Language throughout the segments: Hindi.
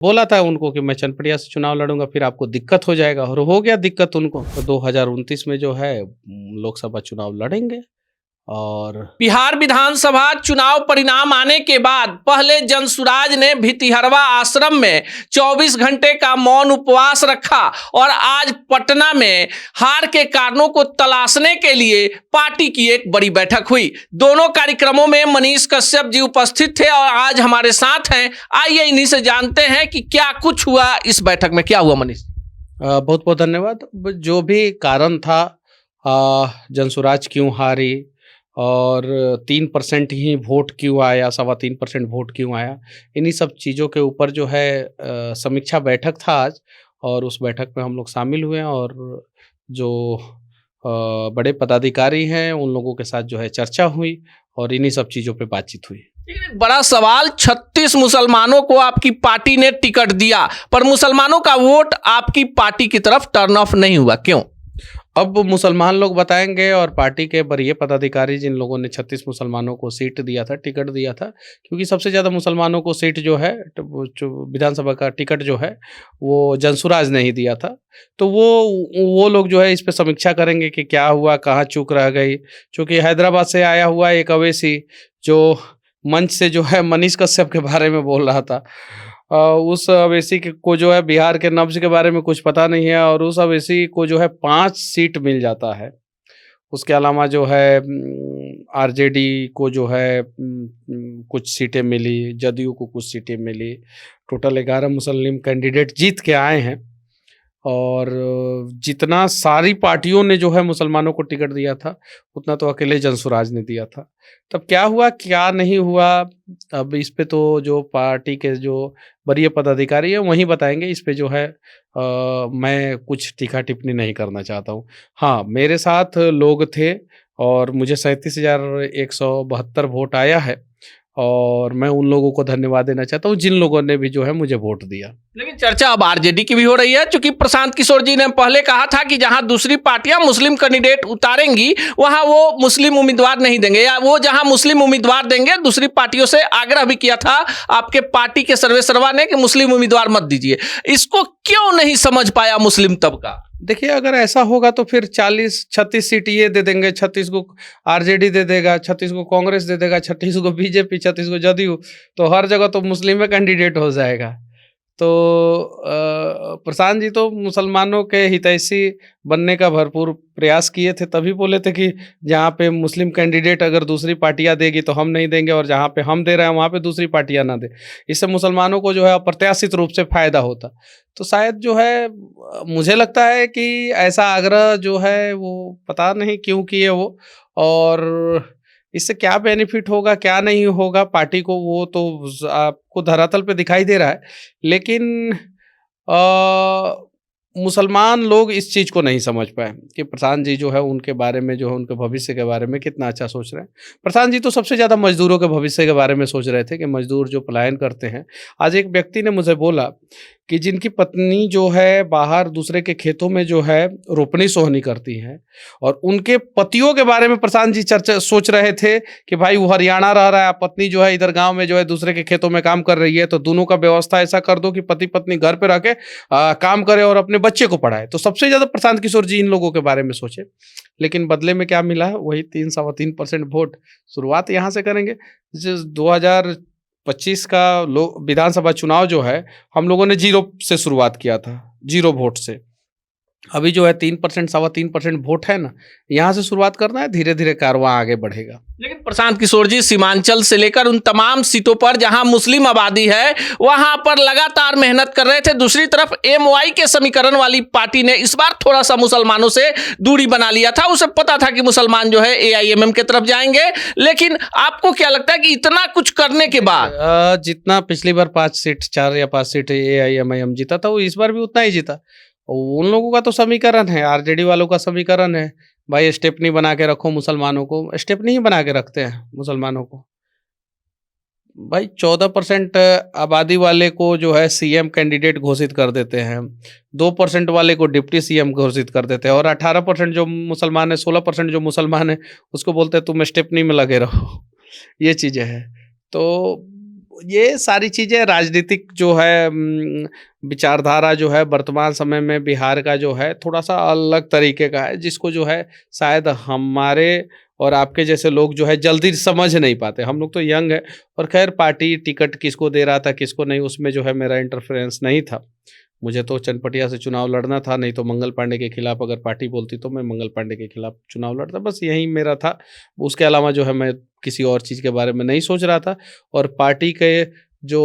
बोला था उनको कि मैं चनपटिया से चुनाव लड़ूंगा, फिर आपको दिक्कत हो जाएगा, और हो गया दिक्कत उनको। तो 2029 में जो है लोकसभा चुनाव लड़ेंगे। और बिहार विधानसभा चुनाव परिणाम आने के बाद पहले जनसुराज ने भितिहरवा आश्रम में 24 घंटे का मौन उपवास रखा और आज पटना में हार के कारणों को तलाशने के लिए पार्टी की एक बड़ी बैठक हुई। दोनों कार्यक्रमों में मनीष कश्यप जी उपस्थित थे और आज हमारे साथ हैं। आइए इन्हीं से जानते हैं कि क्या कुछ हुआ इस बैठक में। क्या हुआ मनीष? बहुत बहुत धन्यवाद। जो भी कारण था, जनसुराज क्यों हारी और 3% ही वोट क्यों आया, 3.25% वोट क्यों आया, इन्हीं सब चीज़ों के ऊपर जो है समीक्षा बैठक था आज। और उस बैठक में हम लोग शामिल हुए और जो बड़े पदाधिकारी हैं उन लोगों के साथ जो है चर्चा हुई और इन्हीं सब चीज़ों पे बातचीत हुई। लेकिन बड़ा सवाल, 36 मुसलमानों को आपकी पार्टी ने टिकट दिया पर मुसलमानों का वोट आपकी पार्टी की तरफ टर्न ऑफ नहीं हुआ, क्यों? अब मुसलमान लोग बताएंगे और पार्टी के वरीय पदाधिकारी जिन लोगों ने 36 मुसलमानों को सीट दिया था, टिकट दिया था, क्योंकि सबसे ज़्यादा मुसलमानों को सीट जो है जो विधानसभा का टिकट जो है वो जनसुराज ने ही दिया था। तो वो लोग जो है इस पे समीक्षा करेंगे कि क्या हुआ, कहाँ चूक रह गई। क्योंकि हैदराबाद से आया हुआ एक अवैसी जो मंच से जो है मनीष कश्यप के बारे में बोल रहा था, उस अवैसी को जो है बिहार के नब्ज के बारे में कुछ पता नहीं है और उस अवैसी को जो है 5 सीट मिल जाता है। उसके अलावा जो है आरजेडी को जो है कुछ सीटें मिली, जदयू को कुछ सीटें मिली। टोटल 11 मुस्लिम कैंडिडेट जीत के आए हैं और जितना सारी पार्टियों ने जो है मुसलमानों को टिकट दिया था उतना तो अकेले जनसुराज ने दिया था। तब क्या हुआ क्या नहीं हुआ, अब इस पे तो जो पार्टी के जो वरीय पदाधिकारी हैं वही बताएंगे। इस पे जो है मैं कुछ टीका टिप्पणी नहीं करना चाहता हूँ। हाँ, मेरे साथ लोग थे और मुझे 37,172 वोट आया है और मैं उन लोगों को धन्यवाद देना चाहता हूँ जिन लोगों ने भी जो है मुझे वोट दिया। लेकिन चर्चा अब आरजेडी की भी हो रही है, क्योंकि प्रशांत किशोर जी ने पहले कहा था कि जहां दूसरी पार्टियां मुस्लिम कैंडिडेट उतारेंगी वहां वो मुस्लिम उम्मीदवार नहीं देंगे, या वो जहां मुस्लिम उम्मीदवार देंगे दूसरी पार्टियों से आग्रह भी किया था आपके पार्टी के सर्वेसर्वा ने कि मुस्लिम उम्मीदवार मत दीजिए। इसको क्यों नहीं समझ पाया मुस्लिम तबका? देखिए, अगर ऐसा होगा तो फिर 36 सीट ये दे देंगे, 36 को आरजेडी दे देगा, 36 को कांग्रेस दे देगा, 36 को बीजेपी, 36 को जदयू, तो हर जगह तो मुस्लिम में कैंडिडेट हो जाएगा। तो प्रशांत जी तो मुसलमानों के हितैषी बनने का भरपूर प्रयास किए थे, तभी बोले थे कि जहाँ पे मुस्लिम कैंडिडेट अगर दूसरी पार्टियाँ देगी तो हम नहीं देंगे और जहाँ पे हम दे रहे हैं वहाँ पे दूसरी पार्टियाँ ना दे। इससे मुसलमानों को जो है अप्रत्याशित रूप से फ़ायदा होता। तो शायद जो है मुझे लगता है कि ऐसा आग्रह जो है वो पता नहीं क्यों किए वो, और इससे क्या बेनिफिट होगा क्या नहीं होगा पार्टी को वो तो आपको धरातल पे दिखाई दे रहा है। लेकिन मुसलमान लोग इस चीज़ को नहीं समझ पाए कि प्रशांत जी जो है उनके बारे में, जो है उनके भविष्य के बारे में कितना अच्छा सोच रहे हैं। प्रशांत जी तो सबसे ज़्यादा मजदूरों के भविष्य के बारे में सोच रहे थे कि मजदूर जो पलायन करते हैं। आज एक व्यक्ति ने मुझे बोला कि जिनकी पत्नी जो है बाहर दूसरे के खेतों में जो है रोपनी सोहनी करती हैं और उनके पतियों के बारे में प्रशांत जी सोच रहे थे कि भाई वो हरियाणा रह रहा है, पत्नी जो है इधर गांव में जो है दूसरे के खेतों में काम कर रही है, तो दोनों का व्यवस्था ऐसा कर दो कि पति पत्नी घर पे रह के काम करे और अपने बच्चे को पढ़ाए। तो सबसे ज़्यादा प्रशांत किशोर जी इन लोगों के बारे में सोचे, लेकिन बदले में क्या मिला है? वही 3-3.25% वोट। शुरुआत यहाँ से करेंगे। 2025 का विधानसभा चुनाव जो है हम लोगों ने 0 से शुरुआत किया था, 0 वोट से। अभी जो है 3% 3.25% वोट है ना, यहाँ से शुरुआत करना है, धीरे धीरे कारवां आगे बढ़ेगा। लेकिन प्रशांत किशोर जी सीमांचल से लेकर उन तमाम सीटों पर जहां मुस्लिम आबादी है वहां पर लगातार मेहनत कर रहे थे। दूसरी तरफ एमवाई के समीकरण वाली पार्टी ने इस बार थोड़ा सा मुसलमानों से दूरी बना लिया था। उसे पता था कि मुसलमान जो है एआईएमएम की तरफ जाएंगे। लेकिन आपको क्या लगता है कि इतना कुछ करने के बाद जितना पिछली बार 5 सीट 4 या 5 सीट एआईएमआईएम जीता था वो इस बार भी उतना ही जीता। उन लोगों का तो समीकरण है, आरजेडी वालों का समीकरण है, भाई स्टेपनी बना के रखो मुसलमानों को। स्टेपनी ही बना के रखते हैं मुसलमानों को। भाई 14% आबादी वाले को जो है सीएम कैंडिडेट घोषित कर देते हैं, 2% वाले को डिप्टी सीएम घोषित कर देते हैं और 18% जो मुसलमान है, 16% जो मुसलमान है उसको बोलते हैं तुम स्टेपनी में लगे रहो। ये चीज़ें हैं। तो ये सारी चीज़ें राजनीतिक जो है विचारधारा जो है वर्तमान समय में बिहार का जो है थोड़ा-सा अलग तरीके का है, जिसको जो है शायद हमारे और आपके जैसे लोग जो है जल्दी समझ नहीं पाते। हम लोग तो यंग हैं और ख़ैर पार्टी टिकट किसको दे रहा था, किसको नहीं, उसमें जो है मेरा इंटरफेरेंस नहीं था। मुझे तो चनपटिया से चुनाव लड़ना था, नहीं तो मंगल पांडे के खिलाफ अगर पार्टी बोलती तो मैं मंगल पांडे के खिलाफ चुनाव लड़ता, बस यही मेरा था। उसके अलावा जो है मैं किसी और चीज़ के बारे में नहीं सोच रहा था और पार्टी के जो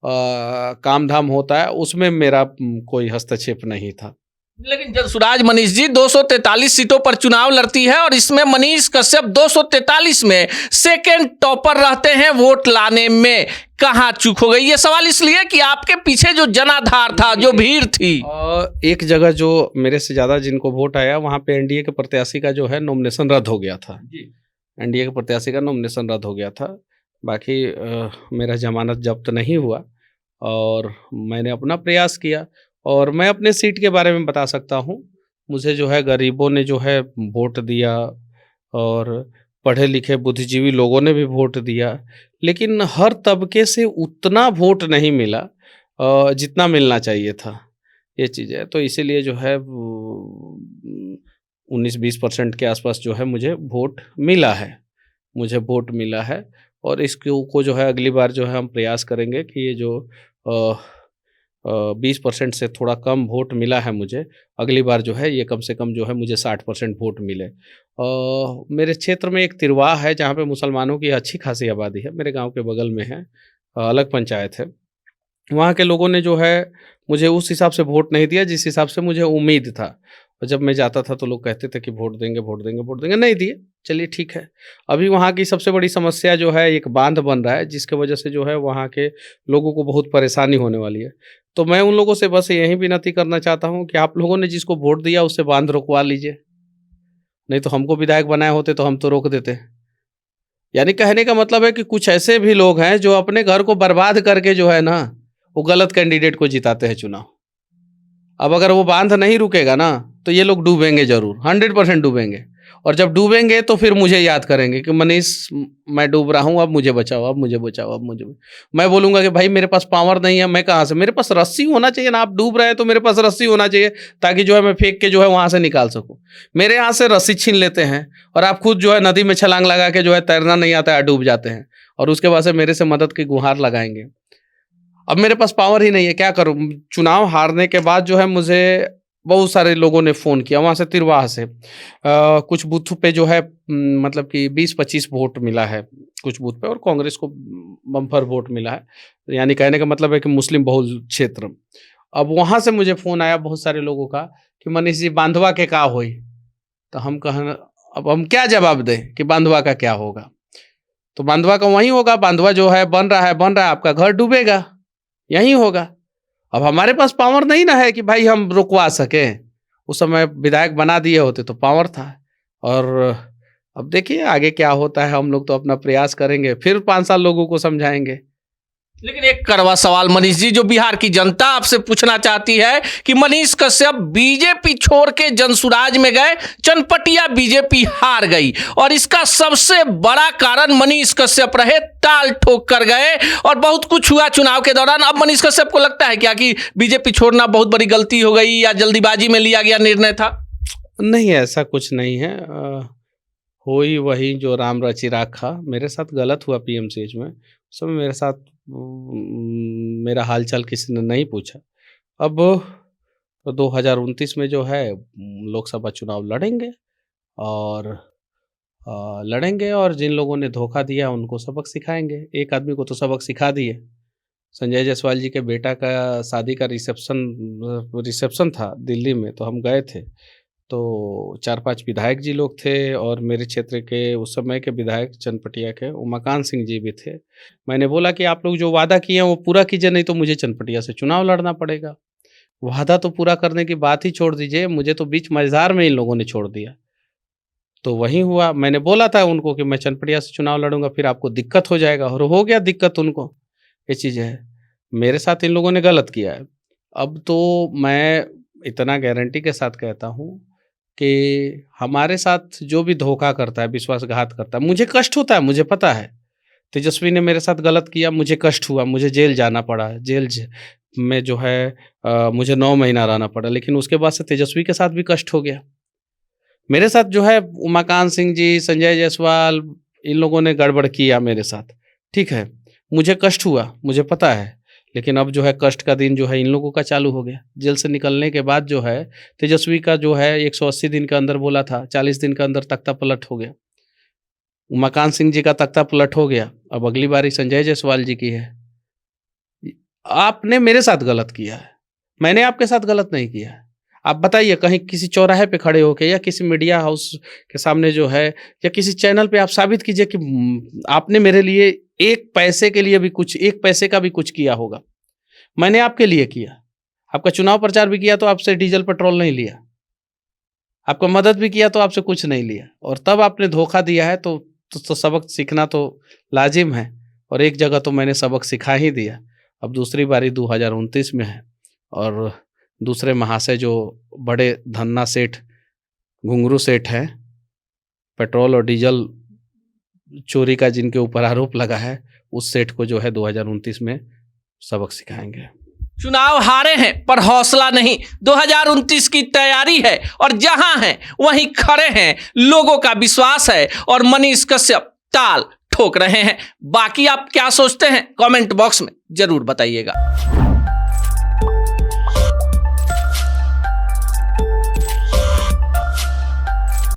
काम-धाम होता है उसमें मेरा कोई हस्तक्षेप नहीं था। लेकिन जनसुराज मनीष जी 243 सीटों पर चुनाव लड़ती है और इसमें मनीष कश्यप 243 में सेकेंड टॉपर रहते हैं वोट लाने में। कहाँ चूक हो गई? ये सवाल इसलिए कि आपके पीछे जो जनाधार था, जो भीड़ थी। एक जगह जो मेरे से ज़्यादा जिनको वोट आया वहाँ पे एनडीए के प्रत्याशी का जो है नॉमिनेशन रद्द हो गया था। एनडीए के प्रत्याशी का नॉमिनेशन रद्द हो गया था। बाकी मेरा जमानत जब्त नहीं हुआ और मैंने अपना प्रयास किया और मैं अपने सीट के बारे में बता सकता हूँ। मुझे जो है गरीबों ने जो है वोट दिया और पढ़े लिखे बुद्धिजीवी लोगों ने भी वोट दिया, लेकिन हर तबके से उतना वोट नहीं मिला जितना मिलना चाहिए था। ये चीज़ है, तो इसीलिए जो है 19-20% के आसपास जो है मुझे वोट मिला है। मुझे वोट मिला है और इसको जो है अगली बार जो है हम प्रयास करेंगे कि ये जो 20% से थोड़ा कम वोट मिला है मुझे, अगली बार जो है ये कम से कम जो है मुझे 60% वोट मिले। मेरे क्षेत्र में एक तिरवाह है जहाँ पे मुसलमानों की अच्छी खासी आबादी है, मेरे गांव के बगल में है, अलग पंचायत है। वहाँ के लोगों ने जो है मुझे उस हिसाब से वोट नहीं दिया जिस हिसाब से मुझे उम्मीद था। और जब मैं जाता था तो लोग कहते थे कि वोट देंगे, वोट देंगे, वोट देंगे, नहीं दिए। चलिए ठीक है। अभी वहाँ की सबसे बड़ी समस्या जो है एक बांध बन रहा है जिसकी वजह से जो है वहाँ के लोगों को बहुत परेशानी होने वाली है। तो मैं उन लोगों से बस यही विनती करना चाहता हूँ कि आप लोगों ने जिसको वोट दिया उससे बांध रुकवा लीजिए। नहीं तो हमको विधायक बनाए होते तो हम तो रोक देते। यानी कहने का मतलब है कि कुछ ऐसे भी लोग हैं जो अपने घर को बर्बाद करके जो है ना वो गलत कैंडिडेट को जिताते हैं चुनाव। अब अगर वो बांध नहीं रुकेगा ना तो ये लोग डूबेंगे जरूर, 100% डूबेंगे। और जब डूबेंगे तो फिर मुझे याद करेंगे कि मनीष मैं डूब रहा हूँ, अब मुझे बचाओ, अब मुझे बचाओ, अब मुझे। मैं बोलूँगा कि भाई मेरे पास पावर नहीं है, मैं कहाँ से, मेरे पास रस्सी होना चाहिए ना। आप डूब रहे हैं तो मेरे पास रस्सी होना चाहिए ताकि जो है मैं फेंक के जो है वहाँ से निकाल सकूँ। मेरे यहाँ से रस्सी छीन लेते हैं और आप खुद जो है नदी में छलांग लगा के जो है तैरना नहीं आता है, डूब जाते हैं और उसके बाद से मेरे से मदद की गुहार लगाएंगे। अब मेरे पास पावर ही नहीं है, क्या करूं? चुनाव हारने के बाद जो है मुझे बहुत सारे लोगों ने फ़ोन किया वहाँ से तिरवाह से। कुछ बूथ पे जो है मतलब कि 20-25 वोट मिला है कुछ बूथ पे और कांग्रेस को बम्पर वोट मिला है। यानी कहने का मतलब है कि मुस्लिम बहुल क्षेत्र। अब वहाँ से मुझे फ़ोन आया बहुत सारे लोगों का कि मनीष जी बांधवा के का होई? तो हम कहन अब हम क्या जवाब दें कि बांधवा का क्या होगा? तो बांधवा का वहीं होगा, बांधवा जो है बन रहा है, आपका घर डूबेगा, यही होगा। अब हमारे पास पावर नहीं ना है कि भाई हम रुकवा सकें। उस समय विधायक बना दिए होते तो पावर था। और अब देखिए आगे क्या होता है, हम लोग तो अपना प्रयास करेंगे, फिर 5 साल लोगों को समझाएंगे। लेकिन एक कड़वा सवाल मनीष जी जो बिहार की जनता आपसे पूछना चाहती है कि मनीष कश्यप बीजेपी छोड़ के जनसुराज में गए, चनपटिया बीजेपी हार गई और इसका सबसे बड़ा कारण मनीष कश्यप रहे, ताल ठोक कर गए और बहुत कुछ हुआ चुनाव के दौरान। अब मनीष कश्यप को लगता है क्या कि बीजेपी छोड़ना बहुत बड़ी गलती हो गई या जल्दीबाजी में लिया गया निर्णय था? नहीं, ऐसा कुछ नहीं है। हुई वही जो राम रचि राखा। मेरे साथ गलत हुआ पीएमसीएच में। उस समय मेरे साथ मेरा हालचाल किसी ने नहीं पूछा। अब 2029 में जो है लोकसभा चुनाव लड़ेंगे और लड़ेंगे और जिन लोगों ने धोखा दिया उनको सबक सिखाएंगे। एक आदमी को तो सबक सिखा दिए। संजय जायसवाल जी के बेटा का शादी का रिसेप्शन था दिल्ली में, तो हम गए थे। तो 4-5 विधायक जी लोग थे और मेरे क्षेत्र के उस समय के विधायक चनपटिया के उमाकांत सिंह जी भी थे। मैंने बोला कि आप लोग जो वादा किए हैं वो पूरा कीजिए, नहीं तो मुझे चनपटिया से चुनाव लड़ना पड़ेगा। वादा तो पूरा करने की बात ही छोड़ दीजिए, मुझे तो बीच मझधार में इन लोगों ने छोड़ दिया। तो वही हुआ, मैंने बोला था उनको कि मैं चनपटिया से चुनाव लड़ूंगा, फिर आपको दिक्कत हो जाएगा, और हो गया दिक्कत उनको। ये चीज़ है, मेरे साथ इन लोगों ने गलत किया है। अब तो मैं इतना गारंटी के साथ कहता हूँ कि हमारे साथ जो भी धोखा करता है, विश्वासघात करता है, मुझे कष्ट होता है, मुझे पता है। तेजस्वी ने मेरे साथ गलत किया, मुझे कष्ट हुआ, मुझे जेल जाना पड़ा, में जो है मुझे 9 महीना रहना पड़ा, लेकिन उसके बाद से तेजस्वी के साथ भी कष्ट हो गया। मेरे साथ जो है उमाकांत सिंह जी, संजय जायसवाल, इन लोगों ने गड़बड़ किया मेरे साथ, ठीक है, मुझे कष्ट हुआ, मुझे पता है, लेकिन अब जो है कष्ट का दिन जो है इन लोगों का चालू हो गया। जेल से निकलने के बाद जो है तेजस्वी का जो है 180 दिन के अंदर बोला था, 40 दिन के अंदर तख्ता पलट हो गया। उमाकांत सिंह जी का तख्ता पलट हो गया, अब अगली बारी संजय जायसवाल जी की है। आपने मेरे साथ गलत किया है, मैंने आपके साथ गलत नहीं किया है। आप बताइए, कहीं किसी चौराहे पे खड़े होके या किसी मीडिया हाउस के सामने जो है या किसी चैनल पे आप साबित कीजिए कि आपने मेरे लिए एक पैसे के लिए भी कुछ, एक पैसे का भी कुछ किया होगा। मैंने आपके लिए किया, आपका चुनाव प्रचार भी किया तो आपसे डीजल पेट्रोल नहीं लिया, आपका मदद भी किया तो आपसे कुछ नहीं लिया, और तब आपने धोखा दिया है तो सबक सीखना तो लाजिम है, और एक जगह तो मैंने सबक सिखा ही दिया। अब दूसरी बारी 2029 में है, और दूसरे महाशय जो बड़े धन्ना सेठ, घुंघरू सेठ हैं, पेट्रोल और डीजल चोरी का जिनके ऊपर आरोप लगा है, उस सेठ को जो है 2029 में सबक सिखाएंगे। चुनाव हारे हैं पर हौसला नहीं, 2029 की तैयारी है और जहां हैं वहीं खड़े हैं, लोगों का विश्वास है और मनीष कश्यप ताल ठोक रहे हैं। बाकी आप क्या सोचते हैं कमेंट बॉक्स में जरूर बताइएगा।